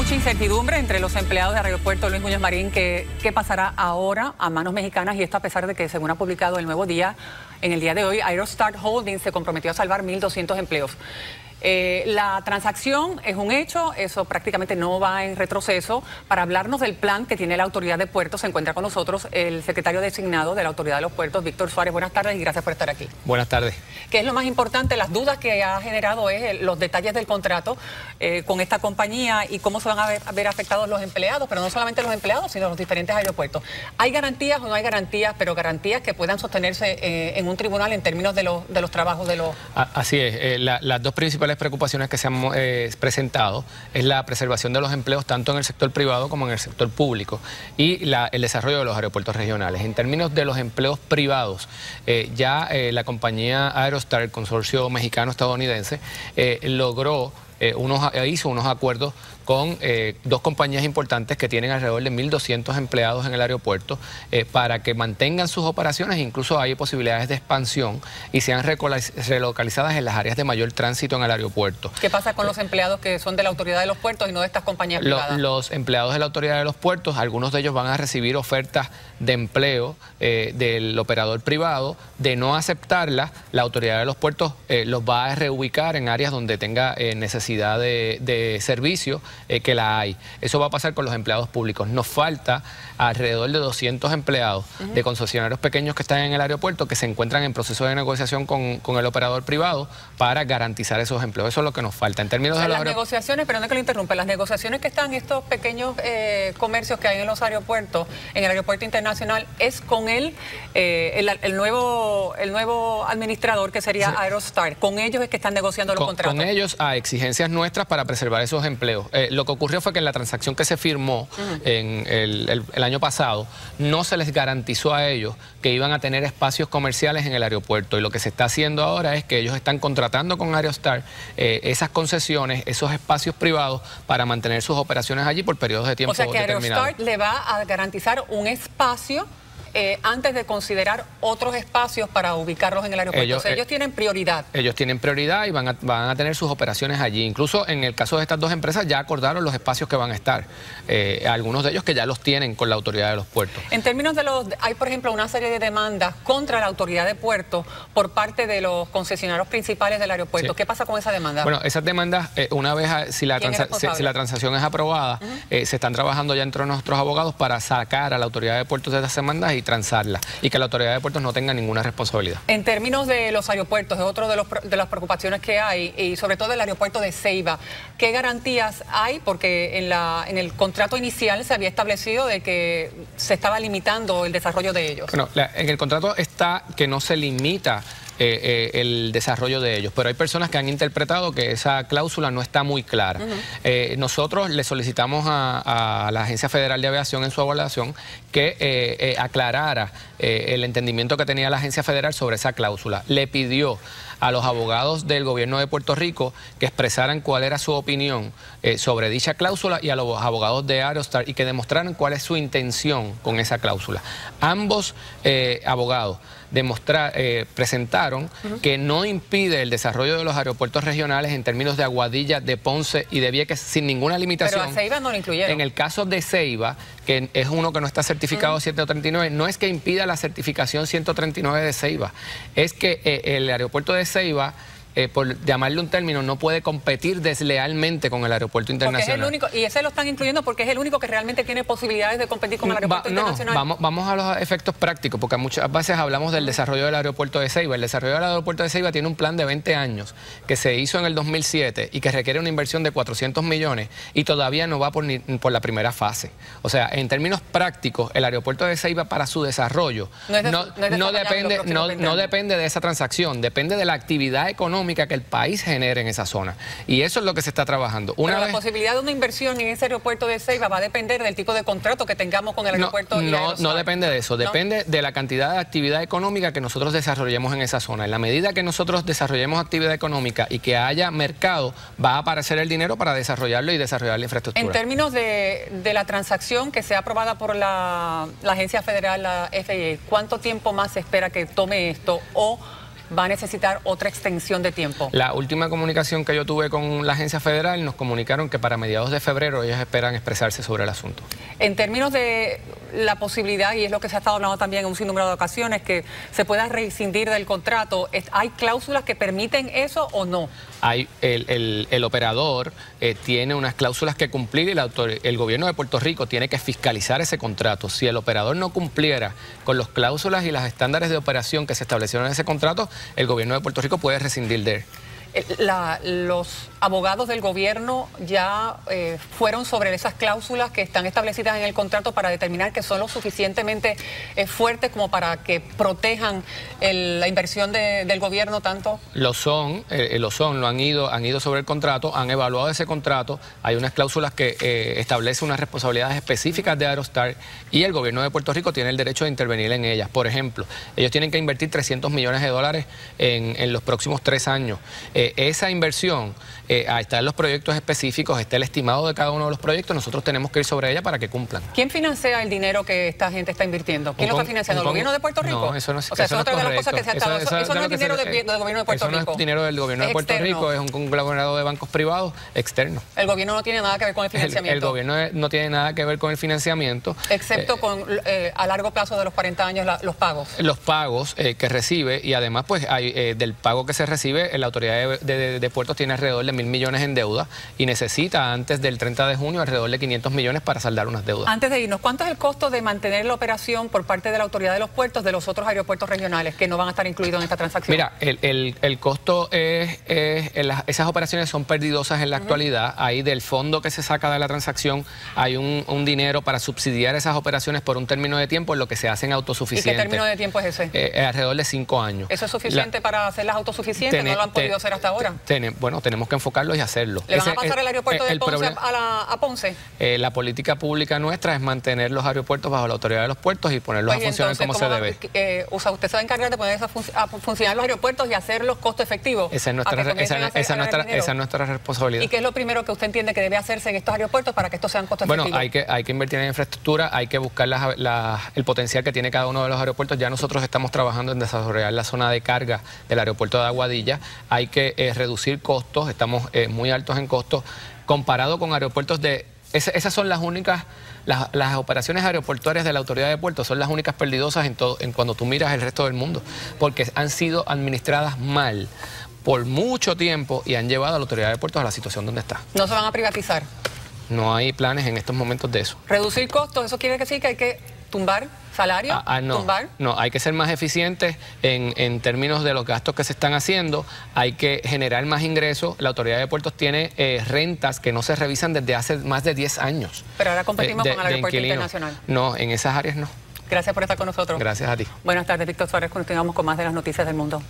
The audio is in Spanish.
mucha incertidumbre entre los empleados del aeropuerto Luis Muñoz Marín. ¿Qué pasará ahora a manos mexicanas? Y esto a pesar de que, según ha publicado El Nuevo Día, en el día de hoy, Aerostar Holdings se comprometió a salvar 1.200 empleos. La transacción es un hecho, eso prácticamente no va en retroceso. Para hablarnos del plan que tiene la Autoridad de Puertos, se encuentra con nosotros el secretario designado de la Autoridad de los Puertos, Víctor Suárez. Buenas tardes y gracias por estar aquí. Buenas tardes. ¿Qué es lo más importante? Las dudas que ha generado es los detalles del contrato con esta compañía y cómo se van a ver afectados los empleados, pero no solamente los empleados, sino los diferentes aeropuertos. ¿Hay garantías o no hay garantías, pero garantías que puedan sostenerse en un tribunal en términos de los trabajos de los... Así es, las dos principales preocupaciones que se han presentado es la preservación de los empleos tanto en el sector privado como en el sector público y el desarrollo de los aeropuertos regionales. En términos de los empleos privados, la compañía Aerostar, el consorcio mexicano-estadounidense, hizo unos acuerdos con dos compañías importantes que tienen alrededor de 1.200 empleados en el aeropuerto para que mantengan sus operaciones. Incluso hay posibilidades de expansión y sean relocalizadas en las áreas de mayor tránsito en el aeropuerto. ¿Qué pasa con los empleados que son de la Autoridad de los Puertos y no de estas compañías privadas? Los empleados de la Autoridad de los Puertos, algunos de ellos van a recibir ofertas de empleo del operador privado. De no aceptarlas, la Autoridad de los Puertos los va a reubicar en áreas donde tenga necesidad de servicio, que la hay. Eso va a pasar con los empleados públicos. Nos falta alrededor de 200 empleados de concesionarios pequeños que están en el aeropuerto que se encuentran en proceso de negociación con el operador privado para garantizar esos empleos. Eso es lo que nos falta. En términos de las negociaciones, pero no es que lo interrumpa, las negociaciones que están estos pequeños comercios que hay en los aeropuertos, en el aeropuerto internacional, es con el nuevo administrador que sería Aerostar. Con ellos es que están negociando los contratos. Con ellos a exigencias nuestras para preservar esos empleos. Lo que ocurrió fue que en la transacción que se firmó en el año pasado, no se les garantizó a ellos que iban a tener espacios comerciales en el aeropuerto. Y lo que se está haciendo ahora es que ellos están contratando con Aerostar esas concesiones, esos espacios privados para mantener sus operaciones allí por periodos de tiempo determinados. O sea que Aerostar le va a garantizar un espacio antes de considerar otros espacios para ubicarlos en el aeropuerto. Ellos tienen prioridad. Ellos tienen prioridad y van a tener sus operaciones allí. Incluso en el caso de estas dos empresas ya acordaron los espacios que van a estar. Algunos de ellos que ya los tienen con la Autoridad de los Puertos. En términos de hay por ejemplo una serie de demandas contra la Autoridad de Puertos por parte de los concesionarios principales del aeropuerto. Sí. ¿Qué pasa con esa demanda? Bueno, esas demandas, una vez si la transacción es aprobada, se están trabajando ya entre nuestros abogados para sacar a la Autoridad de Puertos de esas demandas y transarla, y que la Autoridad de Puertos no tenga ninguna responsabilidad. En términos de los aeropuertos, es otro de las preocupaciones que hay, y sobre todo el aeropuerto de Ceiba. ¿Qué garantías hay? Porque en el contrato inicial se había establecido de que se estaba limitando el desarrollo de ellos. Bueno, en el contrato está que no se limita el desarrollo de ellos, pero hay personas que han interpretado que esa cláusula no está muy clara. Nosotros le solicitamos a la Agencia Federal de Aviación en su evaluación que aclarara el entendimiento que tenía la Agencia Federal sobre esa cláusula. Le pidió a los abogados del gobierno de Puerto Rico que expresaran cuál era su opinión sobre dicha cláusula y a los abogados de Aerostar y que demostraran cuál es su intención con esa cláusula. Ambos abogados presentaron que no impide el desarrollo de los aeropuertos regionales en términos de Aguadilla, de Ponce y de Vieques sin ninguna limitación. Pero a Ceiba no lo incluyeron. En el caso de Ceiba, que es uno que no está certificado 139, no es que impida la certificación 139 de Ceiba, es que el aeropuerto de Ceiba, por llamarle un término, no puede competir deslealmente con el aeropuerto internacional. Porque es el único, y ese lo están incluyendo porque es el único que realmente tiene posibilidades de competir con el aeropuerto internacional. Vamos a los efectos prácticos, porque muchas veces hablamos del desarrollo del aeropuerto de Ceiba. El desarrollo del aeropuerto de Ceiba tiene un plan de 20 años que se hizo en el 2007 y que requiere una inversión de 400 millones y todavía no va por la primera fase. O sea, en términos prácticos, el aeropuerto de Ceiba para su desarrollo no depende de esa transacción, depende de la actividad económica que el país genere en esa zona. Y eso es lo que se está trabajando. La posibilidad de una inversión en ese aeropuerto de Ceiba va a depender del tipo de contrato que tengamos con el aeropuerto. No depende de eso, depende de la cantidad de actividad económica que nosotros desarrollemos en esa zona. En la medida que nosotros desarrollemos actividad económica y que haya mercado, va a aparecer el dinero para desarrollarlo y desarrollar la infraestructura. En términos de la transacción que sea aprobada por la Agencia Federal, la FAA, ¿cuánto tiempo más se espera que tome esto? O va a necesitar otra extensión de tiempo? La última comunicación que yo tuve con la agencia federal nos comunicaron que para mediados de febrero ellos esperan expresarse sobre el asunto. En términos de la posibilidad, y es lo que se ha estado hablando también en un sinnúmero de ocasiones, que se pueda rescindir del contrato, ¿hay cláusulas que permiten eso o no? El operador tiene unas cláusulas que cumplir y el gobierno de Puerto Rico tiene que fiscalizar ese contrato. Si el operador no cumpliera con las cláusulas y los estándares de operación que se establecieron en ese contrato, el gobierno de Puerto Rico puede rescindir de él. Los abogados del gobierno ya fueron sobre esas cláusulas que están establecidas en el contrato para determinar que son lo suficientemente fuertes como para que protejan la inversión del gobierno tanto. Lo han ido sobre el contrato, han evaluado ese contrato, hay unas cláusulas que establecen unas responsabilidades específicas de Aerostar y el gobierno de Puerto Rico tiene el derecho de intervenir en ellas. Por ejemplo, ellos tienen que invertir $300 millones en los próximos 3 años. Esa inversión, está en los proyectos específicos, está el estimado de cada uno de los proyectos, nosotros tenemos que ir sobre ella para que cumplan. ¿Quién financia el dinero que esta gente está invirtiendo? ¿Quién lo está financiando? ¿El gobierno de Puerto Rico? No, eso no es. O sea, eso es otra de las cosas que se ha estado. Eso no es dinero del gobierno de Puerto Rico. Eso no es dinero del gobierno de Puerto Rico, es un conglomerado de bancos privados externos. El gobierno no tiene nada que ver con el financiamiento. El gobierno no tiene nada que ver con el financiamiento. Excepto con a largo plazo de los 40 años los pagos. Los pagos que recibe y además pues del pago que se recibe, la autoridad de puertos tiene alrededor de $1.000 millones en deuda y necesita antes del 30 de junio alrededor de $500 millones para saldar unas deudas. Antes de irnos, ¿cuánto es el costo de mantener la operación por parte de la autoridad de los puertos de los otros aeropuertos regionales que no van a estar incluidos en esta transacción? Mira, el costo esas operaciones son perdidosas en la actualidad. Ahí del fondo que se saca de la transacción hay un dinero para subsidiar esas operaciones por un término de tiempo en lo que se hacen autosuficientes. ¿Y qué término de tiempo es ese? Alrededor de 5 años. ¿Eso es suficiente para hacerlas autosuficientes? ¿No lo han podido hacer hasta ahora? Bueno, tenemos que enfocarlos y hacerlo. ¿Le van a pasar el aeropuerto de Ponce a Ponce? La política pública nuestra es mantener los aeropuertos bajo la autoridad de los puertos y ponerlos a funcionar como se debe. Usted se va a encargar de poner a funcionar los aeropuertos y hacerlos costo efectivo. Esa es nuestra responsabilidad. ¿Y qué es lo primero que usted entiende que debe hacerse en estos aeropuertos para que estos sean costo efectivos? Bueno, hay que invertir en infraestructura, hay que buscar el potencial que tiene cada uno de los aeropuertos. Ya nosotros estamos trabajando en desarrollar la zona de carga del aeropuerto de Aguadilla. Hay que reducir costos, estamos muy altos en costos comparado con aeropuertos de... Esas son las únicas, las operaciones aeroportuarias de la autoridad de puertos son las únicas perdidosas en cuando tú miras el resto del mundo, porque han sido administradas mal por mucho tiempo y han llevado a la autoridad de puertos a la situación donde está. ¿No se van a privatizar? No hay planes en estos momentos de eso. ¿Reducir costos? ¿Eso quiere decir que hay que tumbar salario? No, hay que ser más eficientes en términos de los gastos que se están haciendo, hay que generar más ingresos. La autoridad de puertos tiene rentas que no se revisan desde hace más de 10 años. Pero ahora competimos con el aeropuerto internacional. No, en esas áreas no. Gracias por estar con nosotros. Gracias a ti. Buenas tardes, Víctor Suárez. Continuamos con más de las noticias del mundo.